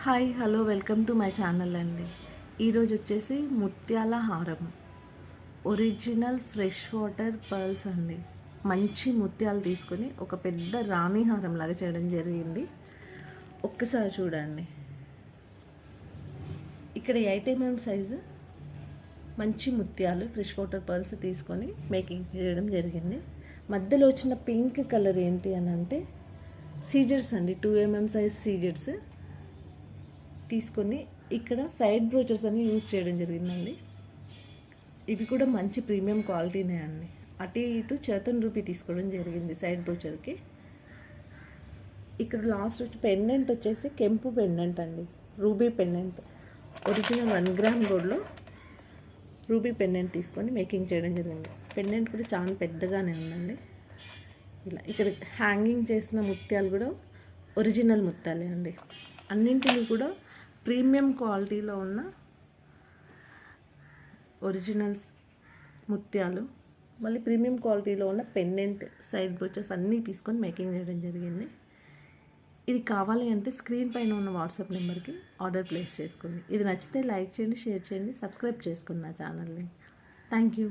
Hi hello welcome to my channel అండి. ఈరోజు వచ్చేసి ముత్యాల హారం, ఒరిజినల్ ఫ్రెష్ వాటర్ పర్ల్స్ అండి. మంచి ముత్యాలు తీసుకొని ఒక పెద్ద రాణి హారం లాగా చేయడం జరిగింది. ఒక్కసారి చూడండి. ఇక్కడ 8mm సైజు మంచి ముత్యాలు ఫ్రెష్ వాటర్ పర్ల్స్ తీసుకొని మేకింగ్ చేయడం జరిగింది. మధ్యలో వచ్చిన పింక్ కలర్ ఏంటి అని అంటే సీజర్స్ అండి. 2mm సైజ్ సీజర్స్ తీసుకొని ఇక్కడ సైడ్ బ్రోచర్స్ అన్ని యూజ్ చేయడం జరిగిందండి. ఇవి కూడా మంచి ప్రీమియం క్వాలిటీనే అండి. అటు ఇటు రూ. 1 తీసుకోవడం జరిగింది సైడ్ బ్రోచర్కి. ఇక్కడ లాస్ట్ వచ్చి పెండెంట్ వచ్చేసి కెంపు పెండెంట్ అండి, రూబీ పెండెంట్. ఒరిజినల్ 1 గ్రామ్ గోల్డ్లో రూబీ పెండెంట్ తీసుకొని మేకింగ్ చేయడం జరిగింది. పెండెంట్ కూడా చాలా పెద్దగానే ఉందండి. ఇలా ఇక్కడ హ్యాంగింగ్ చేసిన ముత్యాలు కూడా ఒరిజినల్ ముత్యాలే అండి. అన్నింటినీ కూడా ప్రీమియం క్వాలిటీలో ఉన్న ఒరిజినల్స్ ముత్యాలు, మళ్ళీ ప్రీమియం క్వాలిటీలో ఉన్న పెండెంట్, సైడ్ బ్రోచెస్ అన్నీ తీసుకొని మేకింగ్ చేయడం జరిగింది. ఇది కావాలి అంటే స్క్రీన్ పైన ఉన్న వాట్సాప్ నెంబర్కి ఆర్డర్ ప్లేస్ చేసుకోండి. ఇది నచ్చితే లైక్ చేయండి, షేర్ చేయండి, సబ్స్క్రైబ్ చేసుకోండి నా ఛానల్ని. Thank you.